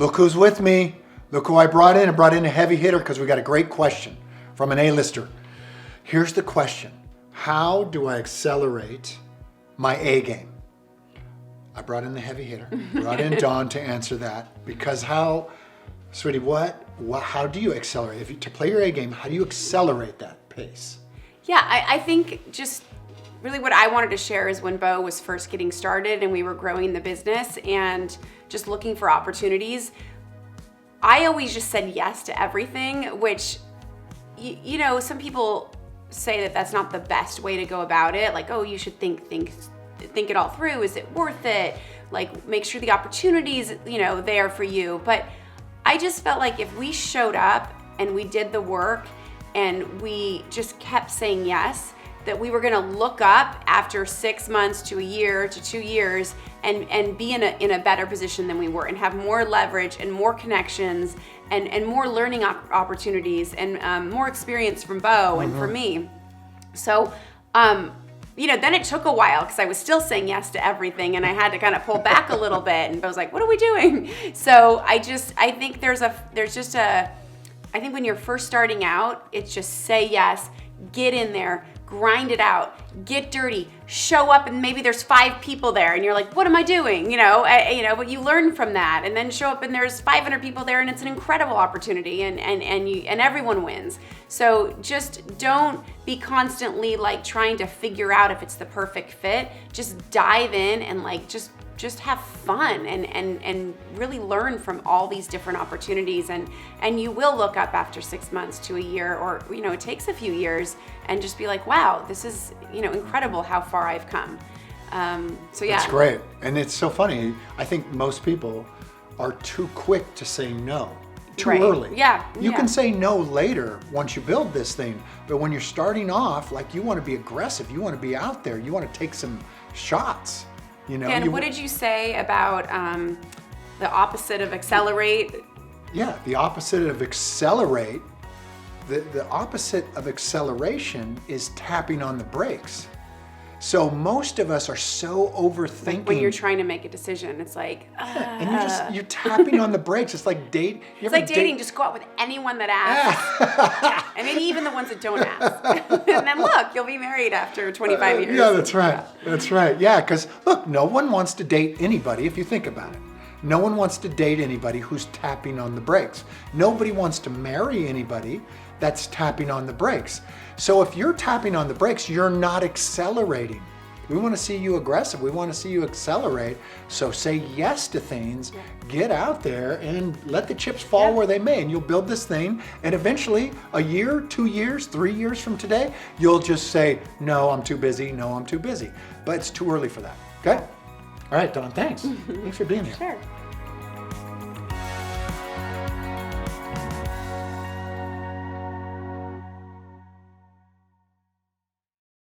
Look who's with me. Look who I brought in. I brought in a heavy hitter because we got a great question from an A-lister. Here's the question. How do I accelerate my A game? I brought in the heavy hitter. Brought in Dawn to answer that because sweetie, how do you accelerate? To play your A game, how do you accelerate that pace? Yeah, I think just really what I wanted to share is when Bo was first getting started and we were growing the business and just looking for opportunities, I always just said yes to everything, which, you know, some people say that that's not the best way to go about it. Like, oh, you should think it all through. Is it worth it? Like, make sure the opportunity's, you know, there for you. But I just felt like if we showed up and we did the work and we just kept saying yes, that we were gonna look up after 6 months to a year to 2 years and be in a better position than we were and have more leverage and more connections and more learning opportunities and more experience from Bo and for me. So, you know, then it took a while because I was still saying yes to everything and I had to kind of pull back a little bit and I was like, what are we doing? So I think I think when you're first starting out, it's just say yes, get in there, grind it out, get dirty, show up and maybe there's 5 people there and you're like, what am I doing? You know, but you learn from that and then show up and there's 500 people there and it's an incredible opportunity and everyone wins. So just don't be constantly like trying to figure out if it's the perfect fit. Just dive in and like just have fun and really learn from all these different opportunities and you will look up after 6 months to a year or, you know, it takes a few years and just be like, wow, this is, you know, incredible how far I've come. So yeah. That's great. And it's so funny. I think most people are too quick to say no. Too early. Yeah. You can say no later once you build this thing. But when you're starting off, like you want to be aggressive. You want to be out there. You want to take some shots. You know, and what did you say about the opposite of accelerate? Yeah, the opposite of accelerate, the opposite of acceleration is tapping on the brakes. So most of us are so overthinking. Like when you're trying to make a decision, it's like, and you're tapping on the brakes. It's like dating. It's like dating. Just go out with anyone that asks, and maybe even the ones that don't ask. And then look, you'll be married after 25 years. Yeah, that's right. That's right. Yeah, because look, no one wants to date anybody if you think about it. No one wants to date anybody who's tapping on the brakes. Nobody wants to marry anybody that's tapping on the brakes. So if you're tapping on the brakes, you're not accelerating. We want to see you aggressive. We want to see you accelerate. So say yes to things, get out there and let the chips fall where they may. And you'll build this thing. And eventually a year, 2 years, 3 years from today, you'll just say, no, I'm too busy. No, I'm too busy. But it's too early for that. Okay? All right, Dawn, thanks. Thanks for being here. Sure.